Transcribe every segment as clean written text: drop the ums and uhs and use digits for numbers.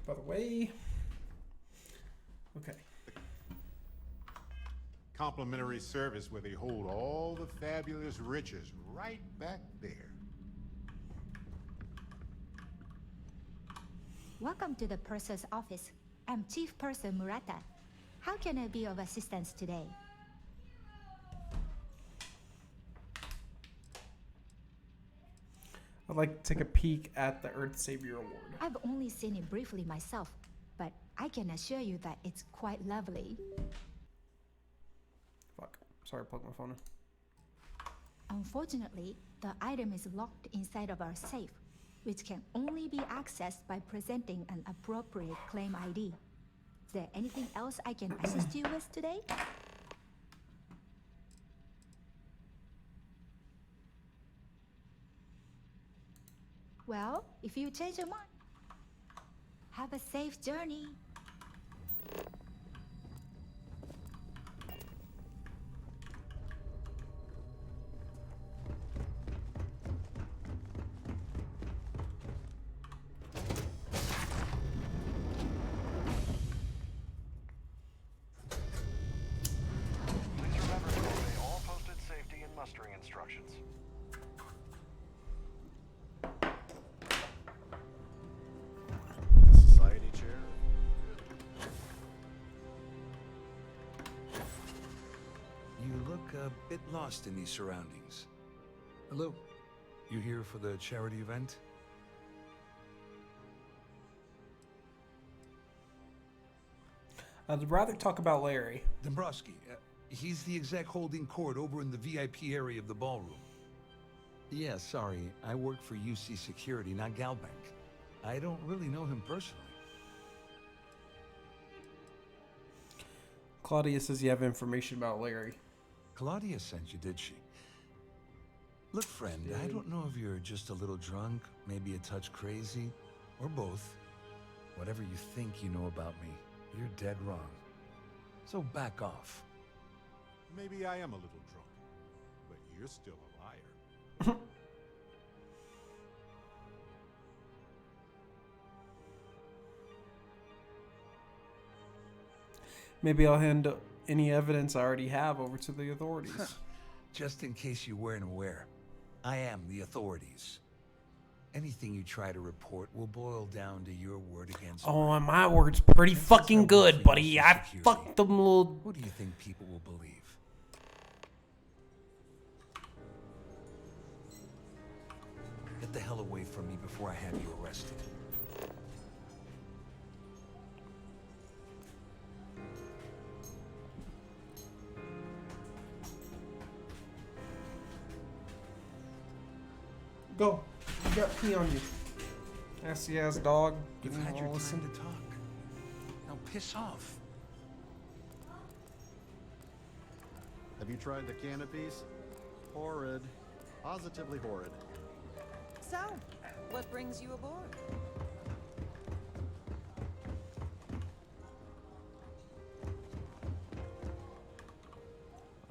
By the way. Okay. Complimentary service where they hold all the fabulous riches right back there. Welcome to the purser's office. I'm Chief Purser Murata. How can I be of assistance today? I'd like to take a peek at the Earth Savior Award. I've only seen it briefly myself, but I can assure you that it's quite lovely. Fuck. Sorry, I plugged my phone in. Unfortunately, the item is locked inside of our safe, which can only be accessed by presenting an appropriate claim ID. Is there anything else I can assist you with today? Well, if you change your mind, have a safe journey. Please remember to obey all posted safety and mustering instructions. Society chair? You look a bit lost in these surroundings. Hello. You here for the charity event? I'd rather talk about Larry. Dombrowski. He's the exec holding court over in the VIP area of the ballroom. Yeah, sorry. I work for UC Security, not Galbank. I don't really know him personally. Claudia says you have information about Larry. Claudia sent you, did she? Look, friend, I don't know if you're just a little drunk, maybe a touch crazy, or both. Whatever you think you know about me, you're dead wrong. So back off. Maybe I am a little drunk, but you're still a liar. Maybe I'll hand any evidence I already have over to the authorities. Just in case you weren't aware, I am the authorities. Anything you try to report will boil down to your word against Oh, mine. and my word's pretty Since fucking I work good, for buddy. UC I Security, fucked them little. What do you think people will believe? Get the hell away from me before I have you arrested. Go. You got pee on you. Assy ass dog. You've had your time to talk. Now piss off. Have you tried the canopies? Horrid. Positively horrid. So, what brings you aboard?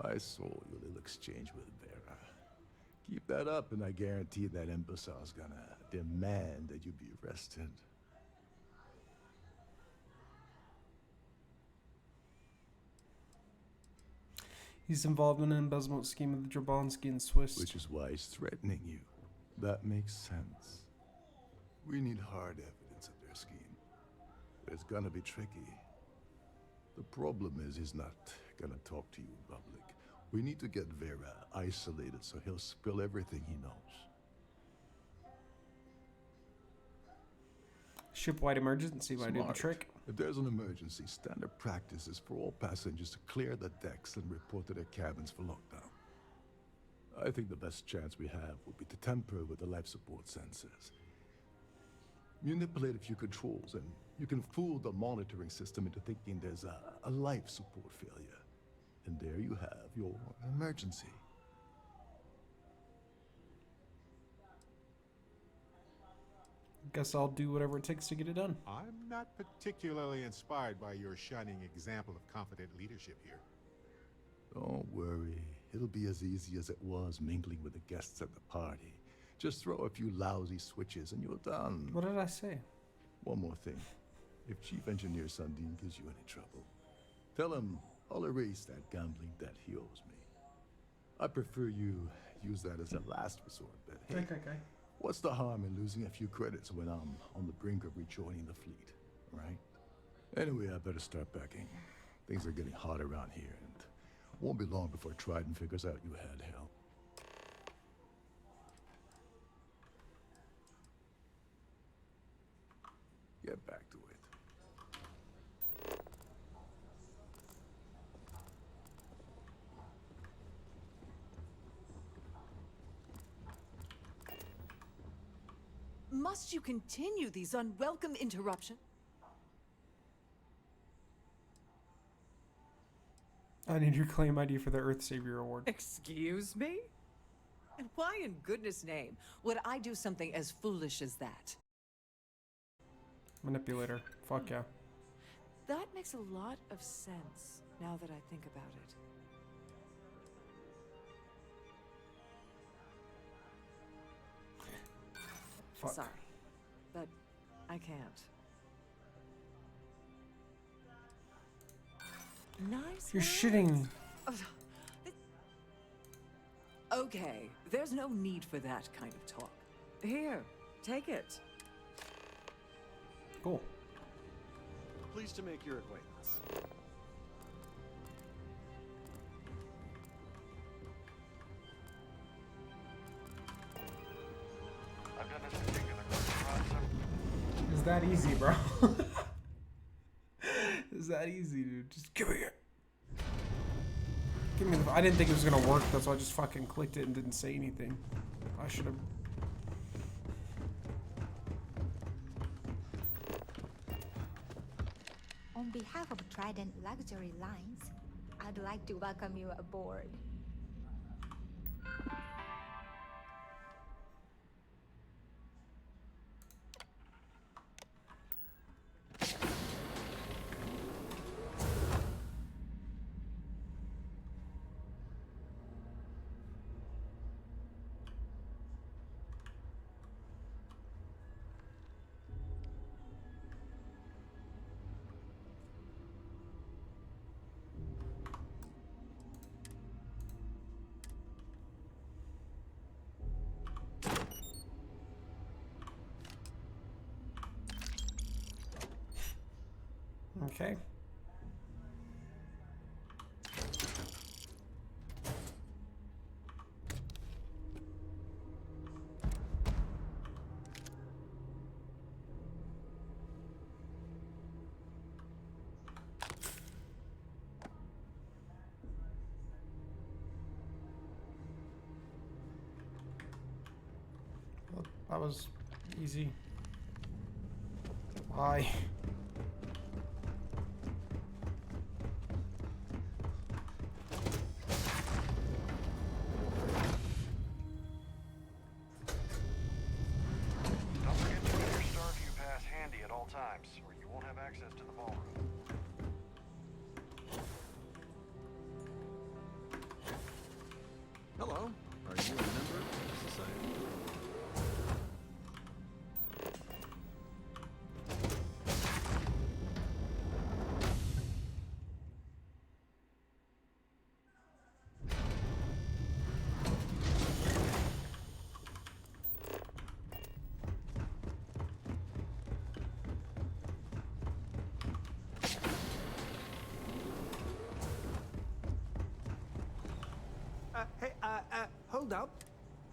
I saw your little exchange with Vera. Keep that up, and I guarantee that imbecile's gonna demand that you be arrested. He's involved in an embezzlement scheme of the Drabanski and Swiss. Which is why he's threatening you. That makes sense. We need hard evidence of their scheme. But it's gonna be tricky. The problem is he's not gonna talk to you in public. We need to get Vera isolated so he'll spill everything he knows. Shipwide emergency might do the Smart. trick. If there's an emergency, standard practice is for all passengers to clear the decks and report to their cabins for lockdown. I think the best chance we have would be to tamper with the life support sensors. Manipulate a few controls, and you can fool the monitoring system into thinking there's a life support failure. And there you have your emergency. Guess I'll do whatever it takes to get it done. I'm not particularly inspired by your shining example of confident leadership here. Don't worry. It'll be as easy as it was mingling with the guests at the party. Just throw a few lousy switches and you're done. What did I say? One more thing. If Chief Engineer Sundin gives you any trouble, tell him I'll erase that gambling debt he owes me. I prefer you use that as a last resort, but hey, Okay. what's the harm in losing a few credits when I'm on the brink of rejoining the fleet, right? Anyway, I better start packing. Things are getting hot around here, and won't be long before Trident figures out you had help. Get back to it. Must you continue these unwelcome interruptions? I need your claim ID for the Earth Savior Award. Excuse me? And why in goodness name would I do something as foolish as that? Manipulator. Fuck yeah. That makes a lot of sense now that I think about it. Fuck. Sorry, but I can't. Nice. You're work. shitting. Okay, there's no need for that kind of talk. Here, take it. Cool. Pleased to make your acquaintance. I've done this particular course Is that easy, bro? Is that easy, dude? Just give me it. Give me the. I didn't think it was gonna work, though, so I just fucking clicked it and didn't say anything. I should have. On behalf of Trident Luxury Lines, I'd like to welcome you aboard. Okay. Well, that was easy. Why? Don't forget to keep your Starfield pass handy at all times, or you won't have access to the ballroom. Hello. Are you a member of the society? Hey, hold up.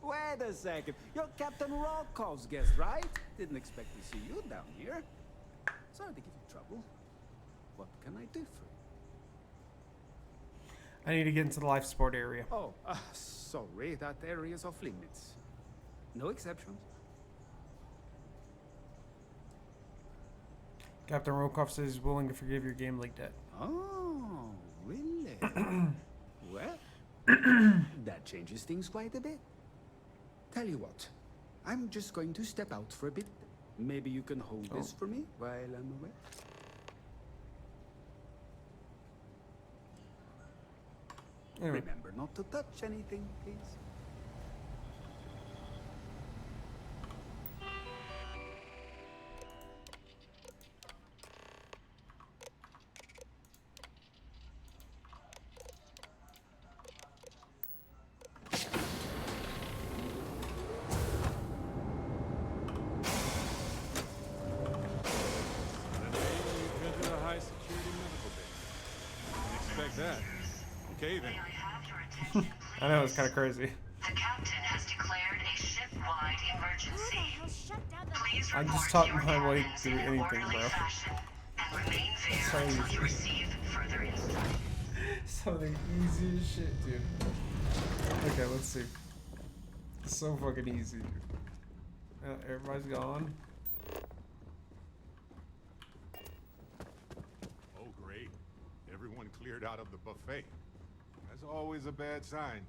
Wait a second. You're Captain Rockoff's guest, right? Didn't expect to see you down here. Sorry to give you trouble. What can I do for you? I need to get into the life support area. Oh, sorry. That area's off limits. No exceptions. Captain Rokoff says he's willing to forgive your game league debt. Oh, really? Well, that changes things quite a bit. Tell you what, I'm just going to step out for a bit. Maybe you can hold this for me while I'm away. Anyway. Remember not to touch anything, please. Okay then. May I have your attention, please? I know it's kind of crazy. The captain has declared a ship-wide emergency. Please I report just to taught your my way cabins through in an anything, orderly bro. fashion and remain So there until you easy. receive further instructions. Some of the easiest shit, dude. Okay, let's see. So fucking easy, dude. Everybody's gone. Oh, great. Everyone cleared out of the buffet. That's always a bad sign.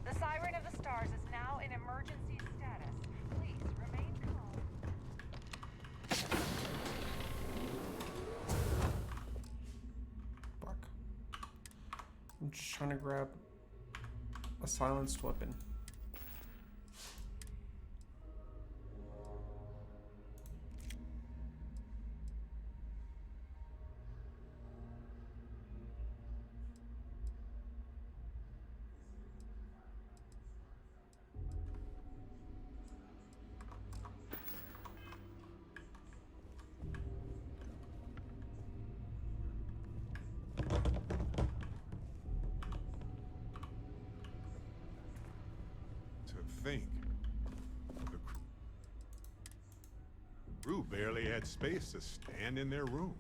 The Siren of the Stars is now in emergency status. Please remain calm. Fuck. I'm just trying to grab a silenced weapon. To think. The crew barely had space to stand in their rooms.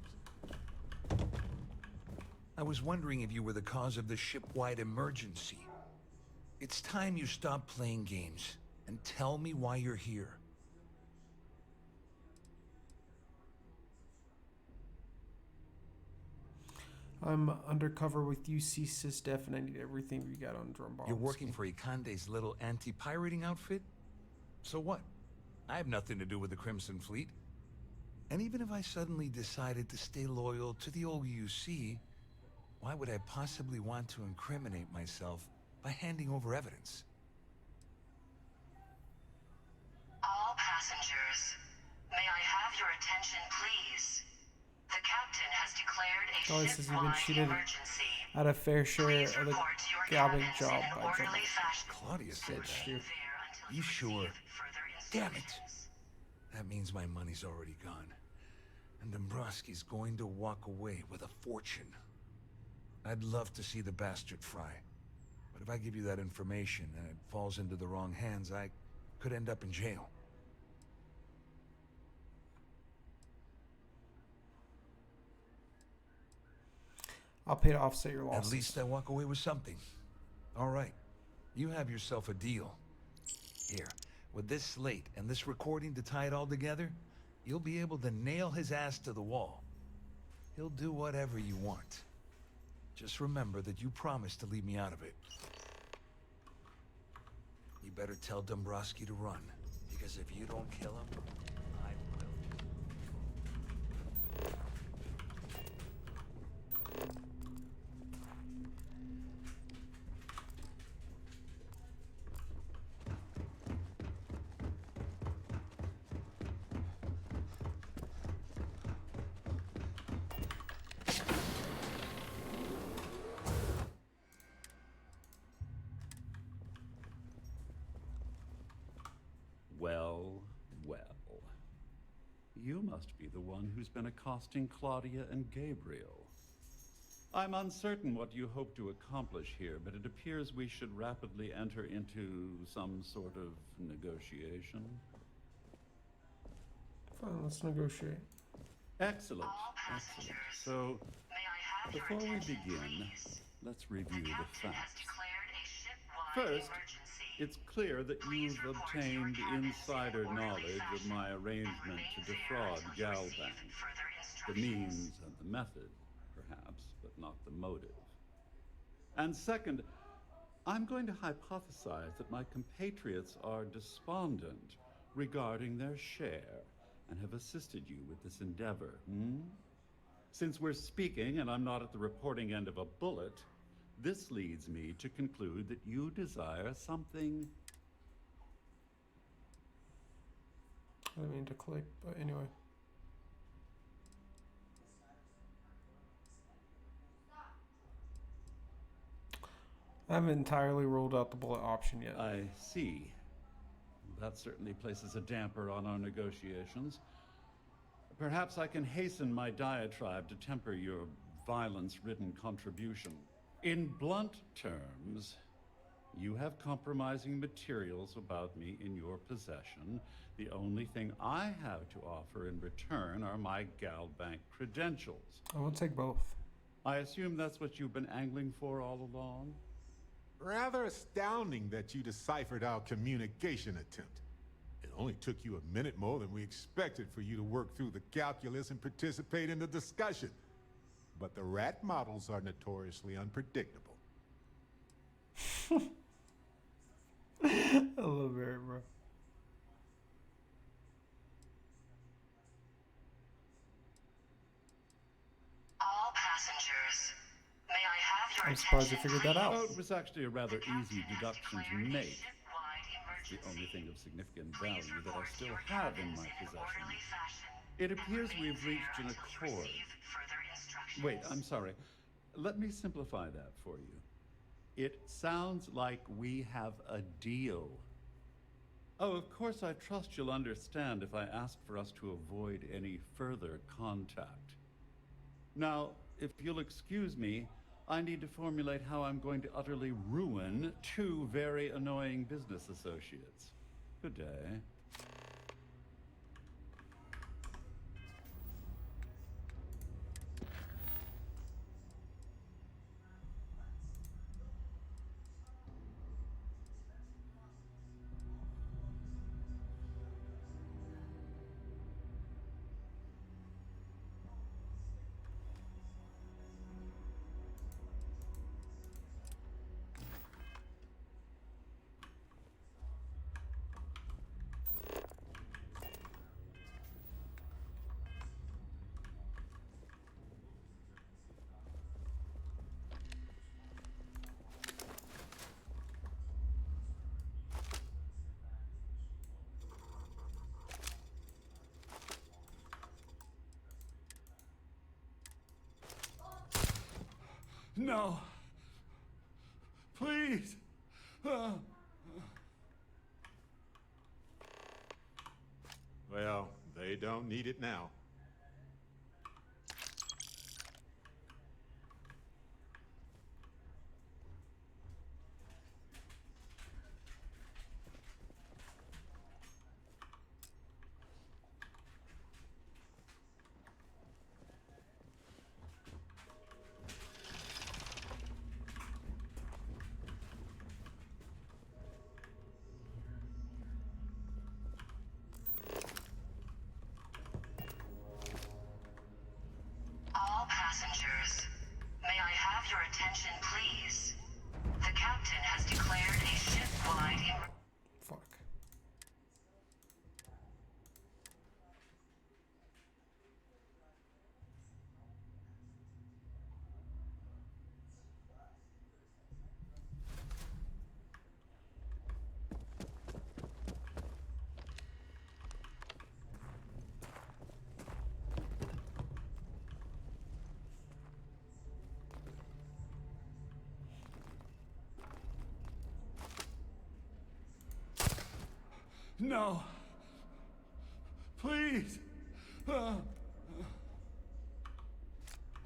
I was wondering if you were the cause of the ship-wide emergency. It's time you stop playing games and tell me why you're here. I'm undercover with UC SysDef and I need everything we got on drum bombs. You're working for Ikande's little anti-pirating outfit? So what? I have nothing to do with the Crimson Fleet. And even if I suddenly decided to stay loyal to the old UC, why would I possibly want to incriminate myself by handing over evidence? All passengers, may I have your attention, please? The captain has declared a Oh, this has even ship-wide cheated emergency. at a fair share Please of the report to your Galbank cabins job in an by orderly Jumbo. fashion. Claudia said Bitch, that. dude. There until You sure? receive further Damn it! instructions. That means my money's already gone. And Dombrowski's going to walk away with a fortune. I'd love to see the bastard fry. But if I give you that information and it falls into the wrong hands, I could end up in jail. I'll pay to offset your losses. At least I walk away with something. All right. You have yourself a deal. Here, with this slate and this recording to tie it all together, you'll be able to nail his ass to the wall. He'll do whatever you want. Just remember that you promised to leave me out of it. You better tell Dombrowski to run, because if you don't kill him, I will. Well, well. You must be the one who's been accosting Claudia and Gabriel. I'm uncertain what you hope to accomplish here, but it appears we should rapidly enter into some sort of negotiation. Fine, let's negotiate. Excellent. All Excellent. passengers, So, may I have before your we attention, begin, please? let's The review the captain has facts. declared a ship-wide First, emergency. it's clear that Please you've report to your obtained cabins in insider an orderly knowledge of fashion my and arrangement remain to there defraud until you receive Galbank. further The instructions. means and the method, perhaps, but not the motive. And second, I'm going to hypothesize that my compatriots are despondent regarding their share and have assisted you with this endeavor. Since we're speaking and I'm not at the reporting end of a bullet, this leads me to conclude that you desire something. I didn't mean to click, but anyway. I haven't entirely ruled out the bullet option yet. I see. That certainly places a damper on our negotiations. Perhaps I can hasten my diatribe to temper your violence-ridden contribution. In blunt terms, you have compromising materials about me in your possession. The only thing I have to offer in return are my Galbank credentials. I will take both. I assume that's what you've been angling for all along? Rather astounding that you deciphered our communication attempt. It only took you a minute more than we expected for you to work through the calculus and participate in the discussion. But the rat models are notoriously unpredictable. I love it, bro. All passengers, may I have your I'm surprised you attention, figured that out. Oh, it was actually a rather easy deduction to make. It's the only thing of significant value that I still have in my possession. It appears we've reached an accord. Wait, I'm sorry. Let me simplify that for you. It sounds like we have a deal. Oh, of course, I trust you'll understand if I ask for us to avoid any further contact. Now, if you'll excuse me, I need to formulate how I'm going to utterly ruin two very annoying business associates. Good day. No. Please. Well, they don't need it now. All passengers, may I have your attention, please? The captain has declared a ship-wide Fuck. No. Please.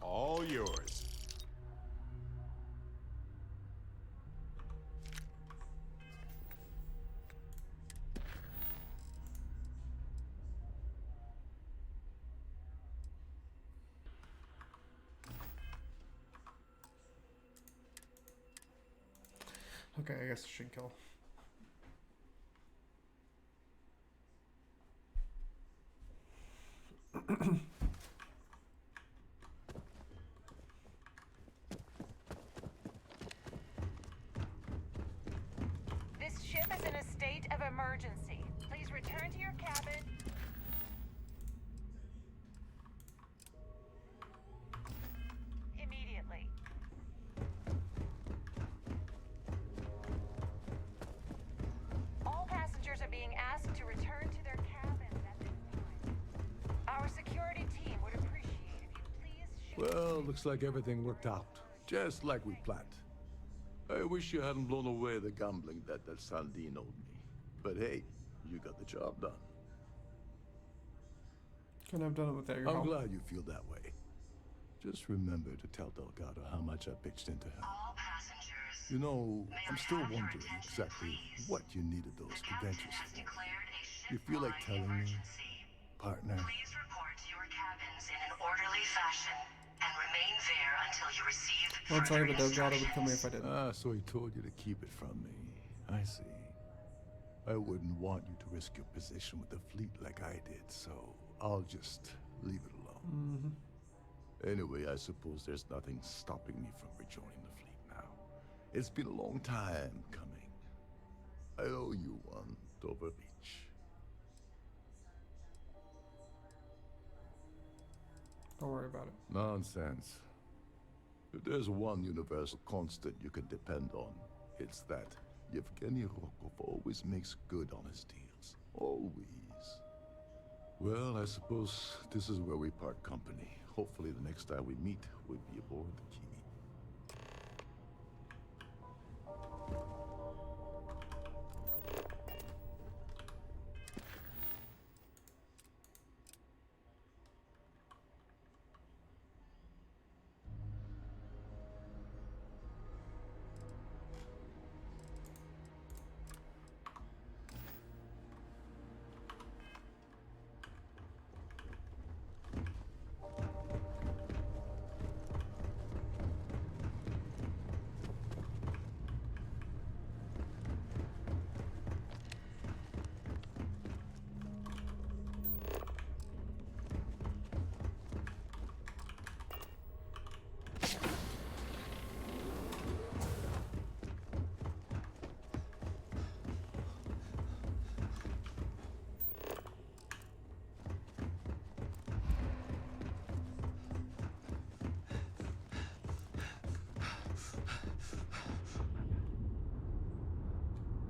All yours. Okay, I guess I should kill. This ship is in a state of emergency. Please return to your cabin. Immediately. All passengers are being asked to return to their cabins at this time. Our security team would appreciate if you please shoot. Well, looks like everything worked out, just like we planned. I wish you hadn't blown away the gambling debt that Sandine owed me. But hey, you got the job done. Couldn't have done it without your I'm help. glad you feel that way. Just remember to tell Delgado how much I pitched into him. All passengers. You know, May I'm I still have your wondering attention, exactly please? what you needed those The captain credentials has for. declared a You feel like ship-wide telling me, emergency. partner? Please report to your cabins in an orderly fashion and remain there until you receive I'll tell you, further but Delgado would kill me if I instructions. didn't. So he told you to keep it from me. I see. I wouldn't want you to risk your position with the fleet like I did, so I'll just leave it alone. Anyway, I suppose there's nothing stopping me from rejoining the fleet now. It's been a long time coming. I owe you one, Dover Beach. Don't worry about it. Nonsense. If there's one universal constant you can depend on, it's that Yevgeny Rokov always makes good on his deals. Always. Well, I suppose this is where we part company. Hopefully the next time we meet, we'll be aboard the Kimi.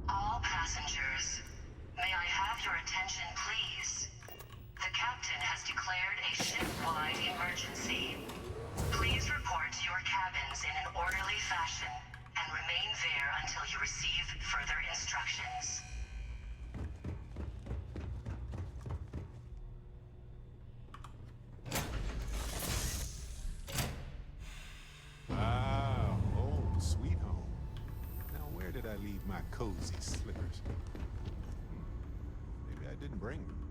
All passengers, may I have your attention, please? The captain has declared a ship-wide emergency. Please report to your cabins in an orderly fashion and remain there until you receive further instructions. Ah, home, sweet home. Now, where did I leave my cozy slippers? Maybe I didn't bring them.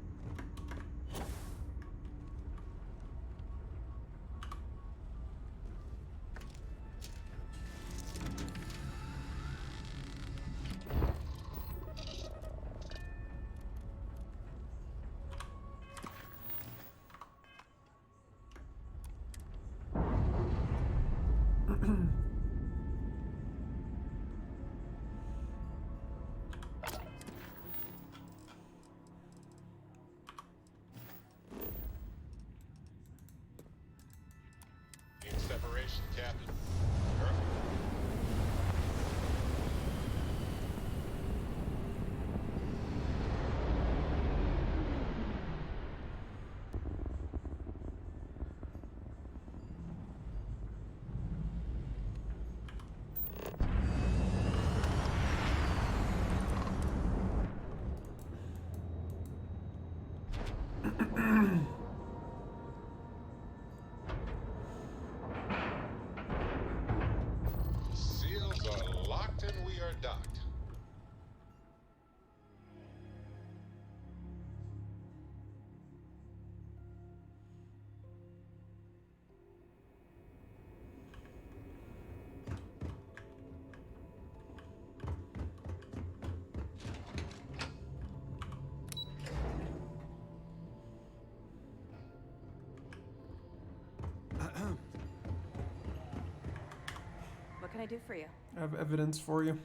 In separation, Captain. Perfect. Seals are locked and we are docked. What can I do for you? I have evidence for you.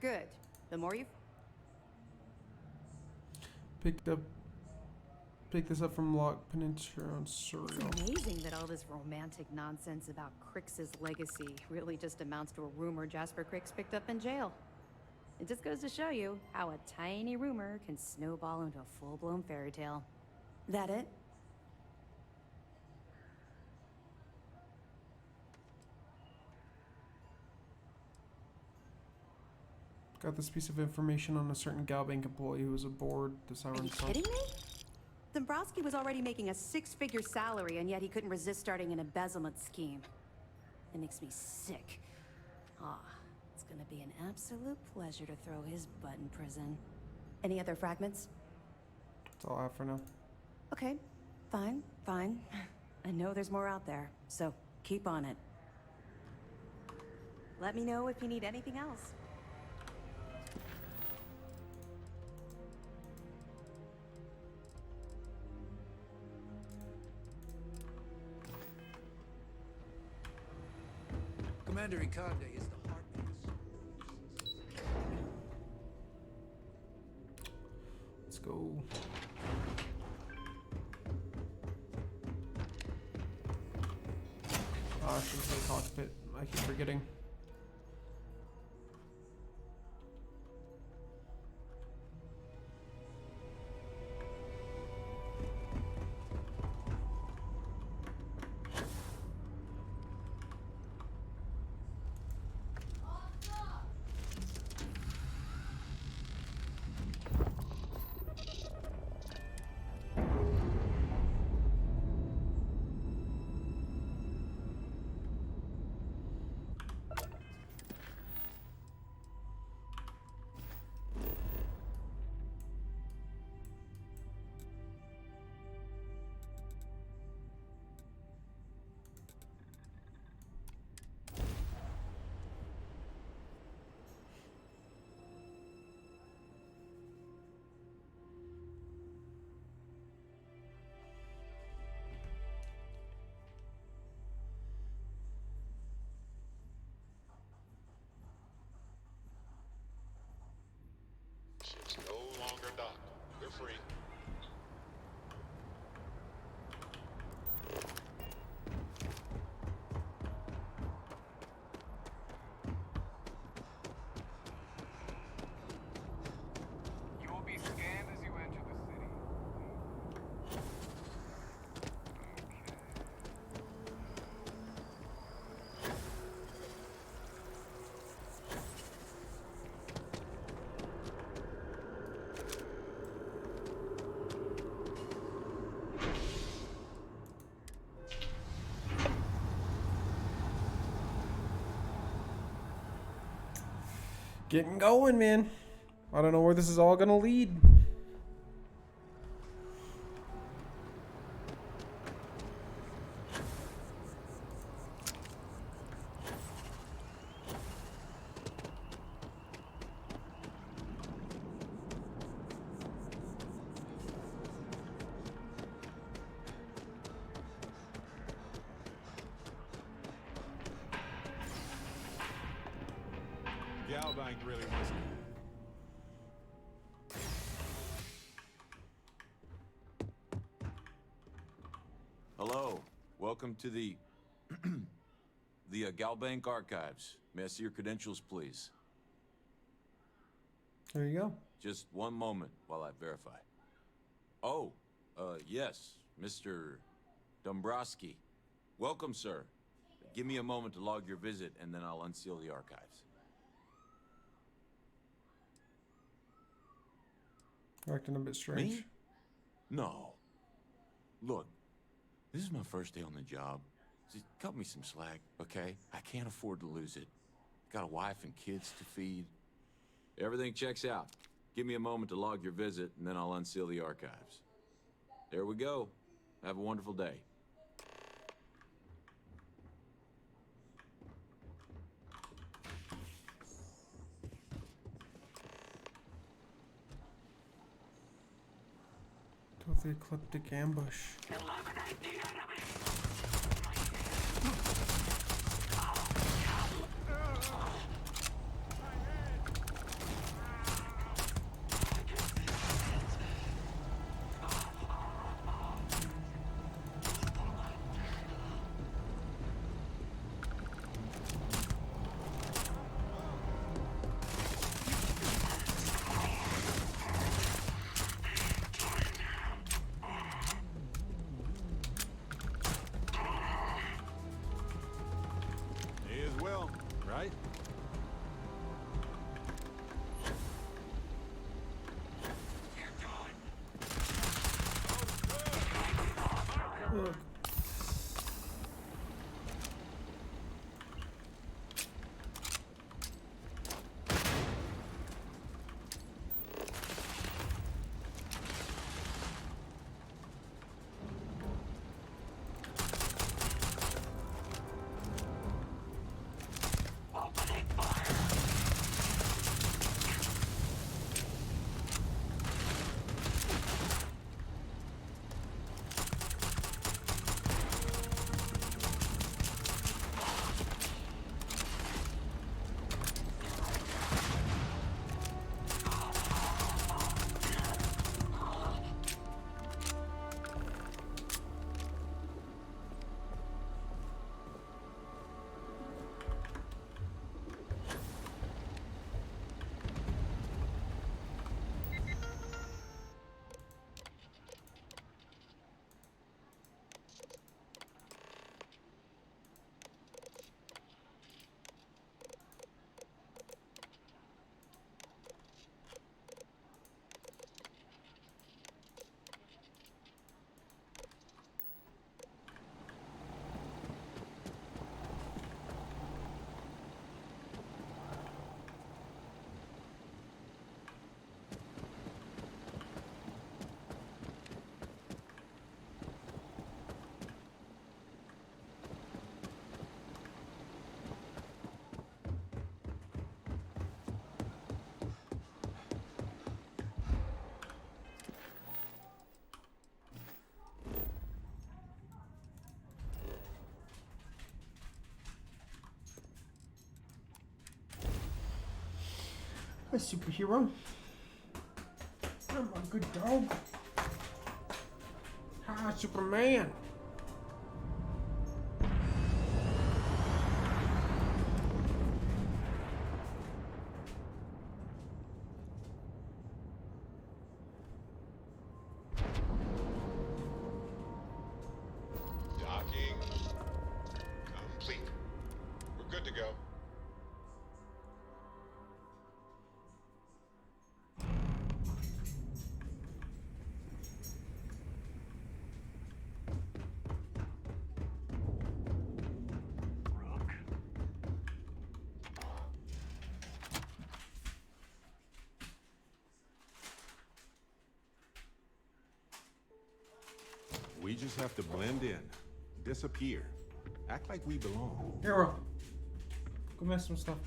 Good. The more you... Picked this up from Lock Peninsula on Surreal. It's amazing that all this romantic nonsense about Crix's legacy really just amounts to a rumor Jasper Crix picked up in jail. It just goes to show you how a tiny rumor can snowball into a full-blown fairy tale. That it? Got this piece of information on a certain Galbank employee who was aboard the Siren. Are you kidding me? Dombrowski was already making a 6-figure salary, and yet he couldn't resist starting an embezzlement scheme. It makes me sick. Ah, it's gonna be an absolute pleasure to throw his butt in prison. Any other fragments? That's all I have for now. Okay, fine. I know there's more out there, so keep on it. Let me know if you need anything else. Commander Ikande is the heartbeat. Let's go. I should say cockpit. I keep forgetting. Ship's no longer docked. You're free. You will be scanned as you enter the city. Getting going, man. I don't know where this is all gonna lead. Galbank really wants Hello, welcome to the Galbank archives. May I see your credentials, please? There you go. Just one moment while I verify. Oh, yes, Mr. Dombrowski. Welcome, sir. Give me a moment to log your visit, and then I'll unseal the archives. Acting a bit strange. Me? No. Look, this is my first day on the job. Just cut me some slack, okay? I can't afford to lose it. Got a wife and kids to feed. Everything checks out. Give me a moment to log your visit, and then I'll unseal the archives. There we go. Have a wonderful day. With the ecliptic ambush. I'm a superhero. I'm a good dog. Hi, Superman. Docking complete. We're good to go. We just have to blend in, disappear, act like we belong. Hero. Go mess some stuff.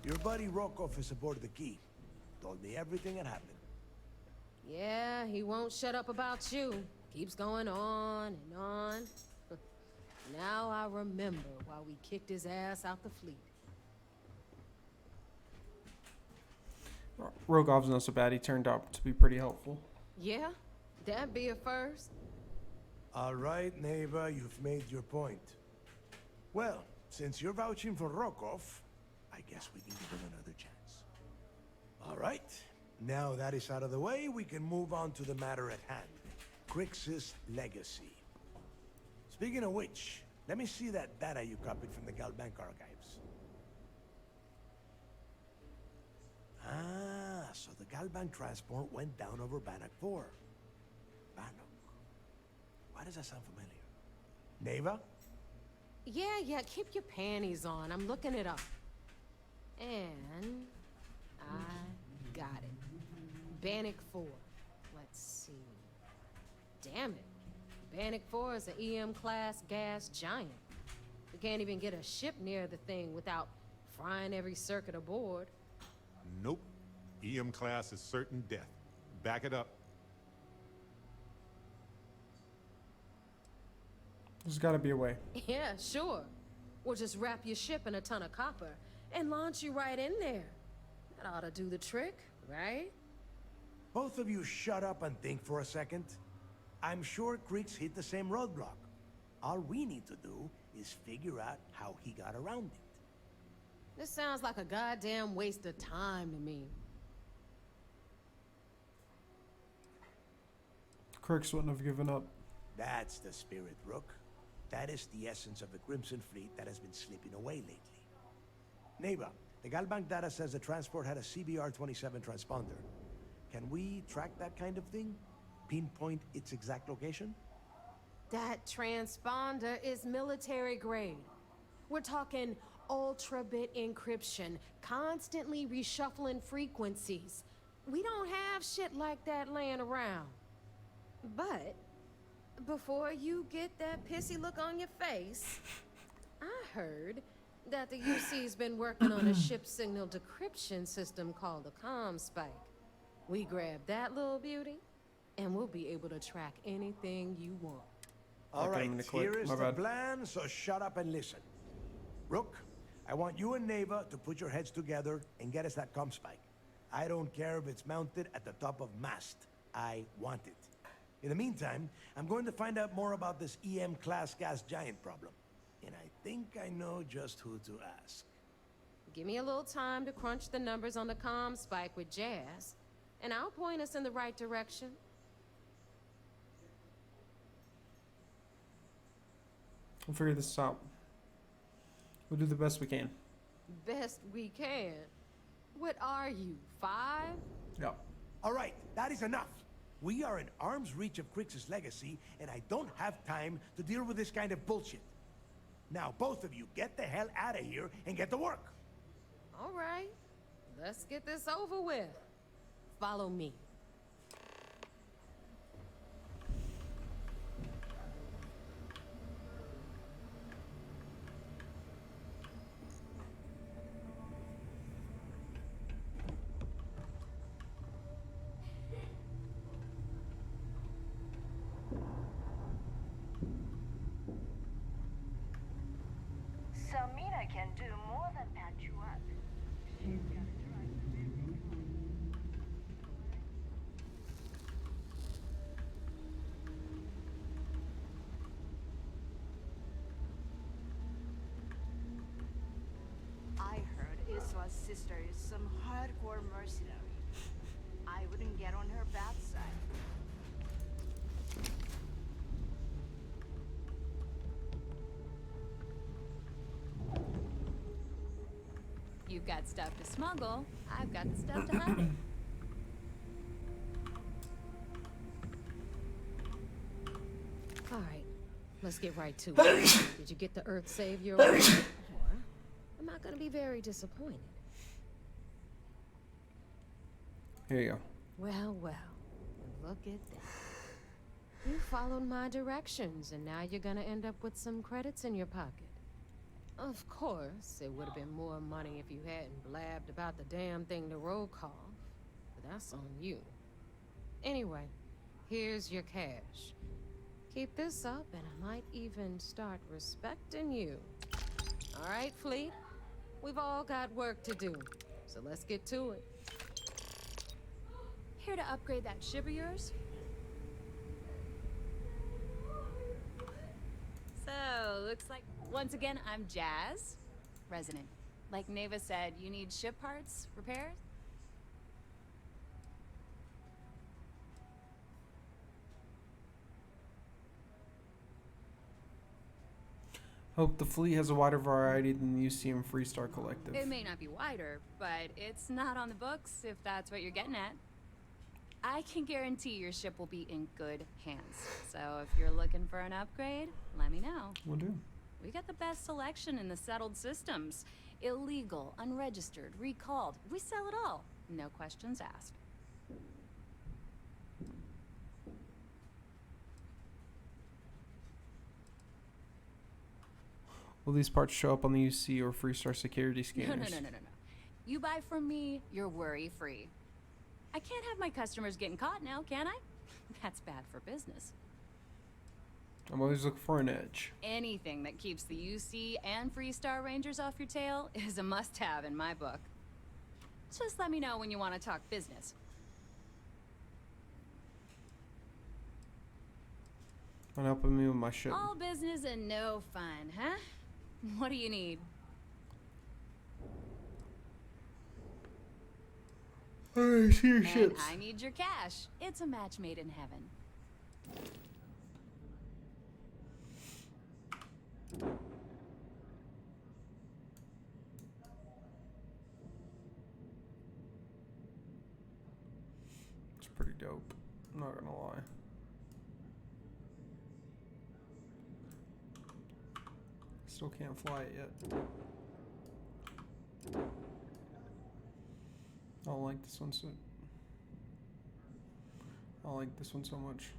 Your buddy Rokov is aboard the Key. Told me everything that happened. Yeah, he won't shut up about you. Keeps going on and on. Now I remember why we kicked his ass out the fleet. Rogov's not so bad. He turned out to be pretty helpful. Yeah, that'd be a first. All right, Neva, you've made your point. Well, since you're vouching for Rokov, I guess we can give him another chance. All right, now that is out of the way, we can move on to the matter at hand. Crix's legacy. Speaking of which, let me see that data you copied from the Galbank archives. Ah, so the Galbank transport went down over Bannock 4. Bannock. Why does that sound familiar? Neva? Yeah, keep your panties on. I'm looking it up. And I got it. Bannock 4. Let's see. Damn it. Bannock 4 is an EM-class gas giant. We can't even get a ship near the thing without frying every circuit aboard. Nope. EM class is certain death. Back it up. There's gotta be a way. Yeah, sure. We'll just wrap your ship in a ton of copper and launch you right in there. That ought to do the trick, right? Both of you shut up and think for a second. I'm sure Crix hit the same roadblock. All we need to do is figure out how he got around it. This sounds like a goddamn waste of time to me. Crix wouldn't have given up. That's the spirit, Rook. That is the essence of the Crimson Fleet that has been slipping away lately. Neva, the Galbank data says the transport had a CBR-27 transponder. Can we track that kind of thing? Pinpoint its exact location? That transponder is military grade. We're talking ultra-bit encryption, constantly reshuffling frequencies. We don't have shit like that laying around. But before you get that pissy look on your face, I heard that the UC's been working on a ship signal decryption system called a comm spike. We grab that little beauty, and we'll be able to track anything you want. All right, here is the plan, so shut up and listen. Rook, I want you and Neva to put your heads together and get us that comm spike. I don't care if it's mounted at the top of mast. I want it. In the meantime, I'm going to find out more about this EM-class gas giant problem. And I think I know just who to ask. Give me a little time to crunch the numbers on the comm spike with Jazz, and I'll point us in the right direction. We'll figure this out. We'll do the best we can. Best we can. What are you, 5? Yeah. All right, that is enough. We are in arm's reach of Crix's legacy, and I don't have time to deal with this kind of bullshit. Now, both of you, get the hell out of here and get to work. All right, let's get this over with. Follow me. can do more than patch you up. She's gonna try to fix you. I heard Isla's sister is some hardcore mercenary. I wouldn't get on her bad side. You've got stuff to smuggle. I've got the stuff to hide it. All right, let's get right to it. Did you get the Earth Savior? Or I'm not gonna be very disappointed. Here you go. Well, look at that. You followed my directions, and now you're gonna end up with some credits in your pocket. Of course, it would have been more money if you hadn't blabbed about the damn thing to roll call, but that's on you. Anyway, here's your cash. Keep this up, and I might even start respecting you. All right, Fleet? We've all got work to do, so let's get to it. Here to upgrade that ship of yours? So, looks like, once again, I'm Jazz, resident. Like Neva said, you need ship parts, repairs? Hope the fleet has a wider variety than the UC and Freestar Collective. It may not be wider, but it's not on the books, if that's what you're getting at. I can guarantee your ship will be in good hands. So if you're looking for an upgrade, let me know. Will do. We got the best selection in the settled systems. Illegal, unregistered, recalled. We sell it all. No questions asked. Will these parts show up on the UC or Freestar security scanners? No. You buy from me, you're worry-free. I can't have my customers getting caught now, can I? That's bad for business. I'm always looking for an edge. Anything that keeps the UC and Freestar Rangers off your tail is a must-have in my book. Just let me know when you want to talk business. And helping me with my ship. All business and no fun, huh? What do you need? I see your And ships. I need your cash. It's a match made in heaven. It's pretty dope. I'm not gonna lie. Still can't fly it yet. I don't like this one so. I don't like this one so much.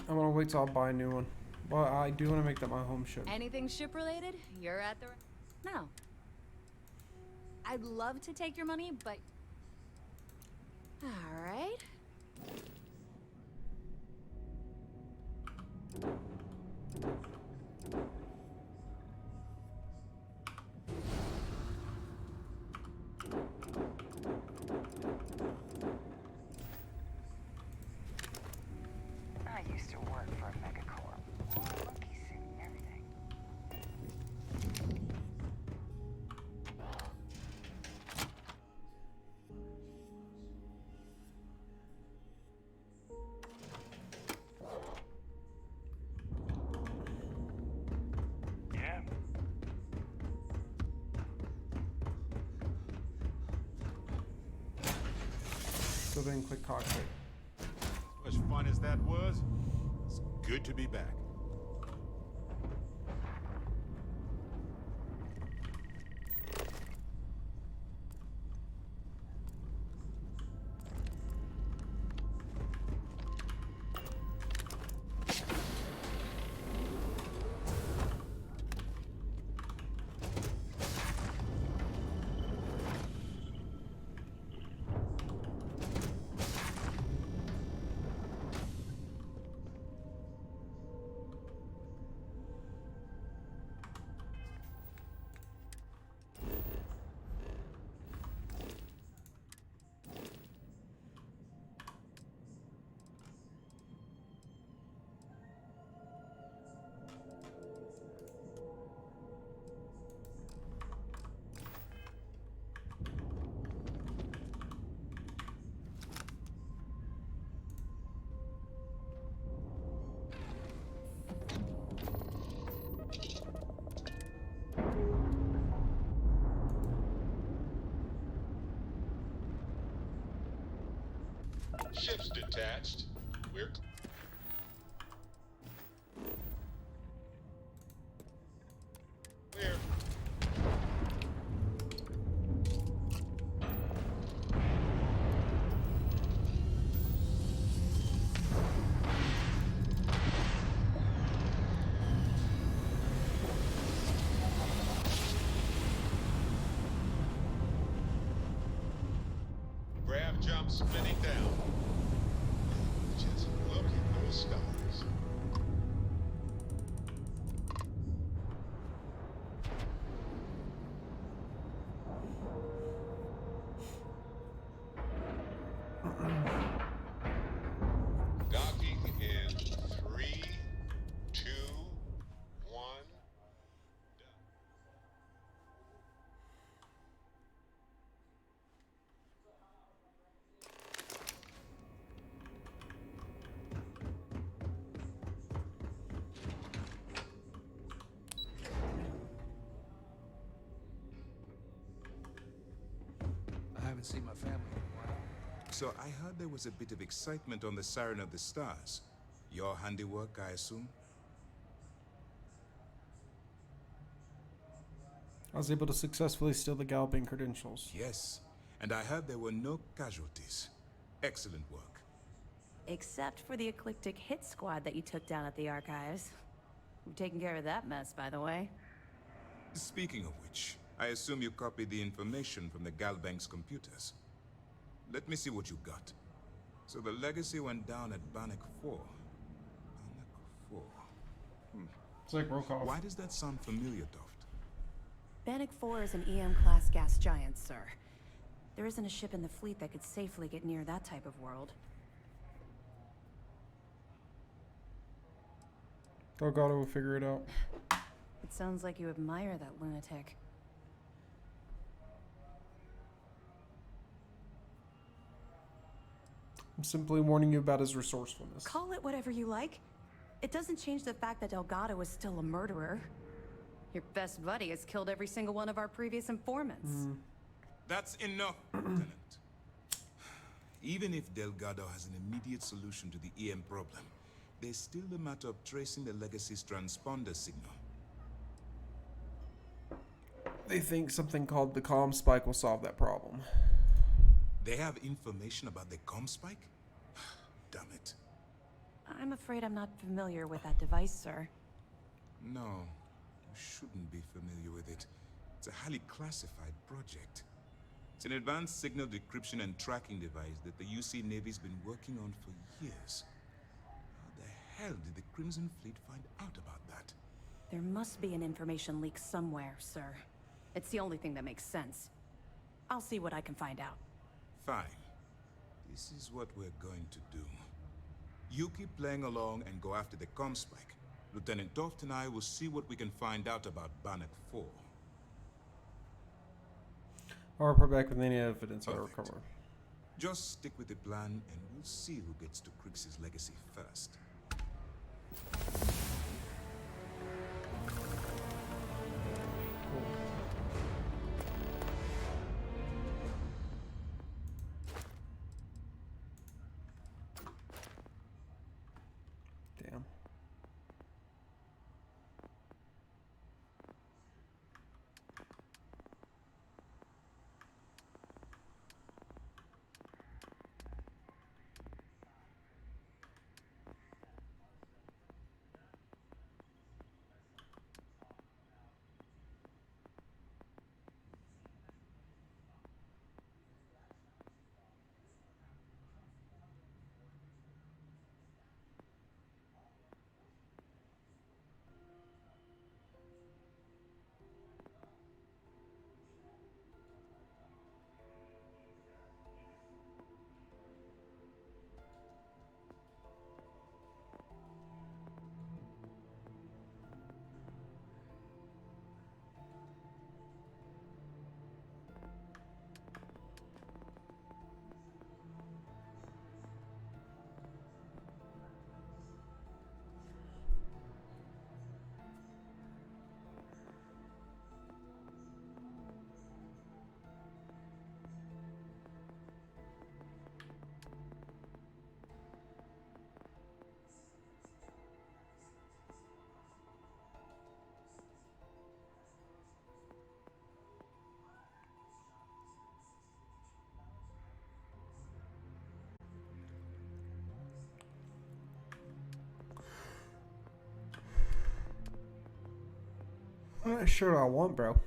I'm gonna wait till I'll buy a new one. Well, I do want to make that my home ship. Anything ship related? You're at the... No. I'd love to take your money, but... All right. I used to work for a megacorp. More monkeys in So then click cockpit. As much fun as that was, it's good to be back. Ships detached. We're clear. Grav jump spinning down. Just look at those stars. Docking in 3, 2, 1. I haven't seen my family in a while. So I heard there was a bit of excitement on the Siren of the Stars. Your handiwork, I assume? I was able to successfully steal the Galbank credentials. Yes, and I heard there were no casualties. Excellent work. Except for the eclectic hit squad that you took down at the archives. We've taken care of that mess, by the way. Speaking of which, I assume you copied the information from the Galbank's computers. Let me see what you got. So the legacy went down at Bannock 4. Bannock 4. It's like Rokov. Why does that sound familiar, Toft? Bannock 4 is an EM-class gas giant, sir. There isn't a ship in the fleet that could safely get near that type of world. Delgado will figure it out. It sounds like you admire that lunatic. I'm simply warning you about his resourcefulness. Call it whatever you like. It doesn't change the fact that Delgado is still a murderer. Your best buddy has killed every single one of our previous informants. That's enough, Lieutenant. Even if Delgado has an immediate solution to the EM problem, there's still the matter of tracing the Legacy's transponder signal. They think something called the comm spike will solve that problem. They have information about the comm spike? Damn it. I'm afraid I'm not familiar with that device, sir. No, you shouldn't be familiar with it. It's a highly classified project. It's an advanced signal decryption and tracking device that the UC Navy's been working on for years. How the hell did the Crimson Fleet find out about that? There must be an information leak somewhere, sir. It's the only thing that makes sense. I'll see what I can find out. Fine. This is what we're going to do. You keep playing along and go after the comm spike. Lieutenant Toft and I will see what we can find out about Bannock 4. I'll report back with any evidence I recover. Just stick with the plan and we'll see who gets to Crix's legacy first. I'm not sure what I want, bro.